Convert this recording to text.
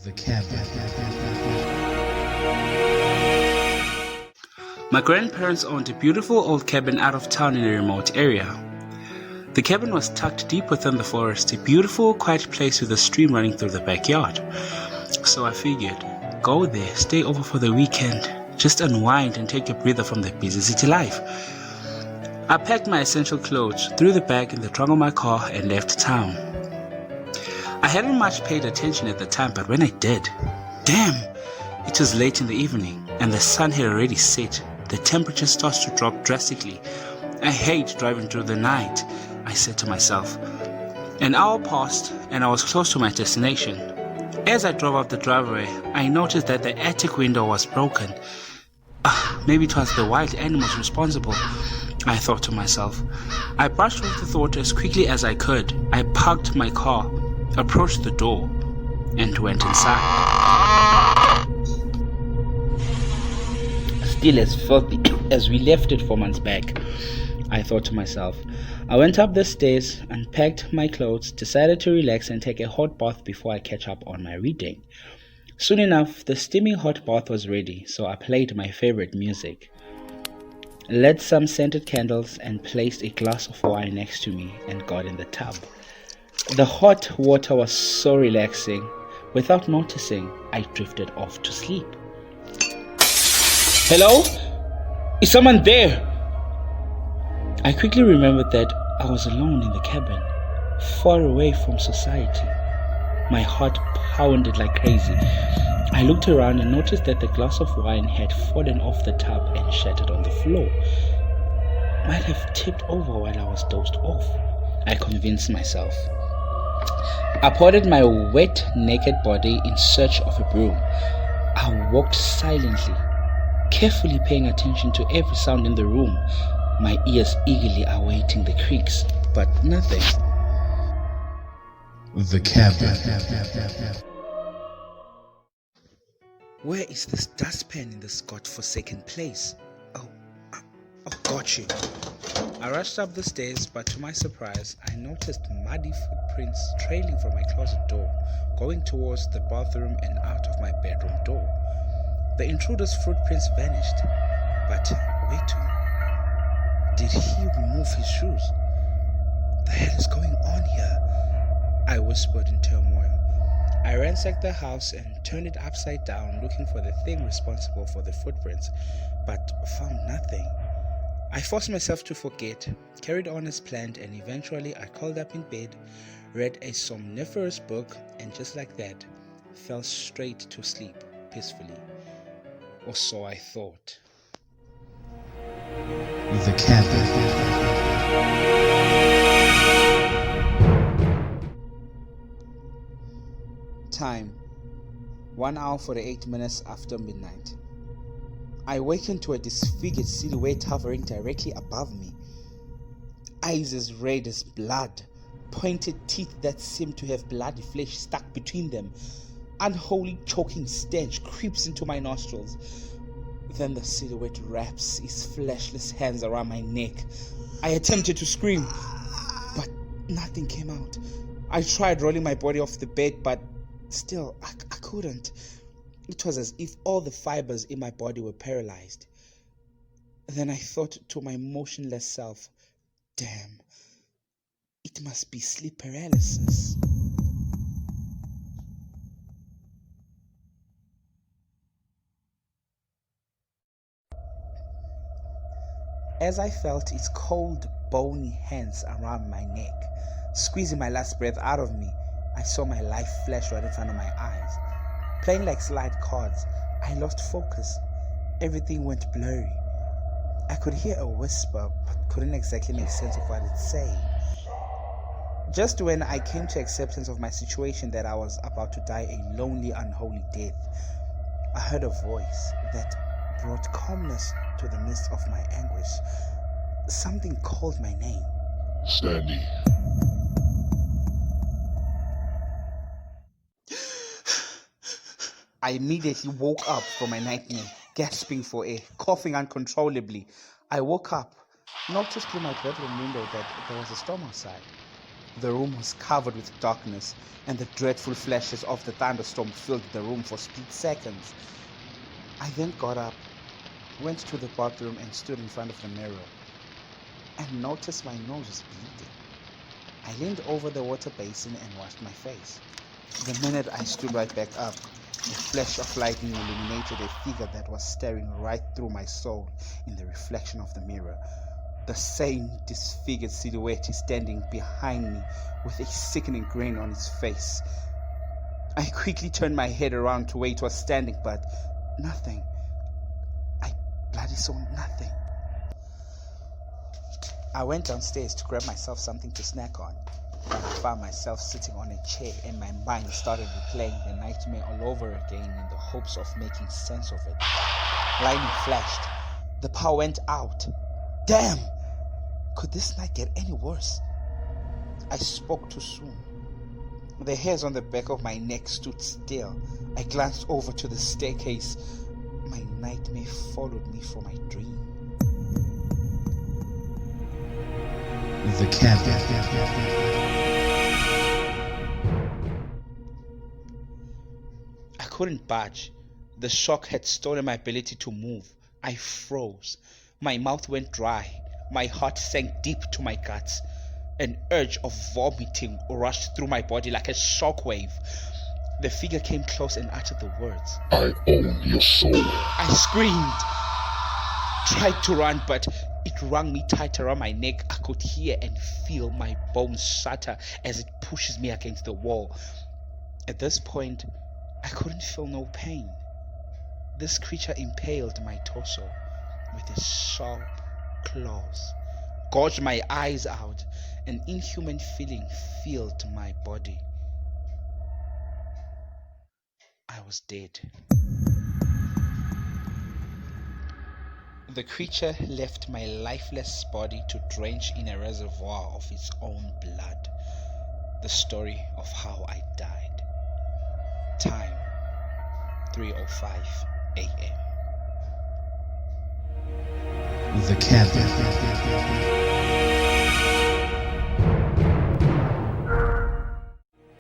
The cabin. My grandparents owned a beautiful old cabin out of town in a remote area. The cabin was tucked deep within the forest, a beautiful, quiet place with a stream running through the backyard. So I figured, go there, stay over for the weekend, just unwind and take a breather from the busy city life. I packed my essential clothes, threw the bag in the trunk of my car, and left town. I hadn't much paid attention at the time, but when I did, damn, it was late in the evening, and the sun had already set. The temperature starts to drop drastically. I hate driving through the night, I said to myself. An hour passed, and I was close to my destination. As I drove up the driveway, I noticed that the attic window was broken. Maybe it was the wild animals responsible, I thought to myself. I brushed off the thought as quickly as I could. I parked my car, approached the door, and went inside. Still as filthy as we left it 4 months back, I thought to myself. I went up the stairs, unpacked my clothes, decided to relax and take a hot bath before I catch up on my reading. Soon enough, the steaming hot bath was ready, so I played my favorite music, lit some scented candles, and placed a glass of wine next to me and got in the tub. The hot water was so relaxing. Without noticing, I drifted off to sleep. Hello? Is someone there? I quickly remembered that I was alone in the cabin, far away from society. My heart pounded like crazy. I looked around and noticed that the glass of wine had fallen off the tub and shattered on the floor. Might have tipped over while I was dozed off, I convinced myself. I prodded my wet, naked body in search of a broom. I walked silently, carefully paying attention to every sound in the room, my ears eagerly awaiting the creaks, but nothing. The cabin. Where is this dustpan in this godforsaken place? Oh, got you. I rushed up the stairs, but to my surprise, I noticed muddy footprints trailing from my closet door, going towards the bathroom and out of my bedroom door. The intruder's footprints vanished, but where to? Did he remove his shoes? The hell is going on here? I whispered in turmoil. I ransacked the house and turned it upside down, looking for the thing responsible for the footprints, but found nothing. I forced myself to forget, carried on as planned, and eventually I curled up in bed, read a somniferous book, and just like that, fell straight to sleep peacefully. Or so I thought. The cabin. Time 1 hour 48 minutes after midnight. I awakened to a disfigured silhouette hovering directly above me. Eyes as red as blood, pointed teeth that seemed to have bloody flesh stuck between them. Unholy choking stench creeps into my nostrils. Then the silhouette wraps its fleshless hands around my neck. I attempted to scream, but nothing came out. I tried rolling my body off the bed, but still, I couldn't. It was as if all the fibers in my body were paralyzed. Then I thought to my motionless self, damn, it must be sleep paralysis. As I felt its cold, bony hands around my neck, squeezing my last breath out of me, I saw my life flash right in front of my eyes. Playing like slide cards, I lost focus. Everything went blurry. I could hear a whisper, but couldn't exactly make sense of what it's saying. Just when I came to acceptance of my situation, that I was about to die a lonely, unholy death, I heard a voice that brought calmness to the midst of my anguish. Something called my name. Sandy. I immediately woke up from my nightmare, gasping for air, coughing uncontrollably. I woke up, noticed through my bedroom window that there was a storm outside. The room was covered with darkness, and the dreadful flashes of the thunderstorm filled the room for split seconds. I then got up, went to the bathroom and stood in front of the mirror, and noticed my nose was bleeding. I leaned over the water basin and washed my face. The minute I stood right back up, a flash of lightning illuminated a figure that was staring right through my soul in the reflection of the mirror. The same disfigured silhouette is standing behind me with a sickening grin on its face. I quickly turned my head around to where it was standing, but nothing. I bloody saw nothing. I went downstairs to grab myself something to snack on, but I found myself sitting on a chair and my mind started replaying the nightmare all over again in the hopes of making sense of it. Lightning flashed. The power went out. Damn! Could this night get any worse? I spoke too soon. The hairs on the back of my neck stood still. I glanced over to the staircase. My nightmare followed me from my dream. The cabin. I couldn't budge. The shock had stolen my ability to move. I froze. My mouth went dry. My heart sank deep to my guts. An urge of vomiting rushed through my body like a shockwave. The figure came close and uttered the words, I own your soul. I screamed. Tried to run, but it wrung me tight around my neck. I could hear and feel my bones shatter as it pushes me against the wall. At this point, I couldn't feel no pain. This creature impaled my torso with its sharp claws, gouged my eyes out. An inhuman feeling filled my body. I was dead. The creature left my lifeless body to drench in a reservoir of its own blood. The story of how I died. Time 3:05 a.m. The cabin.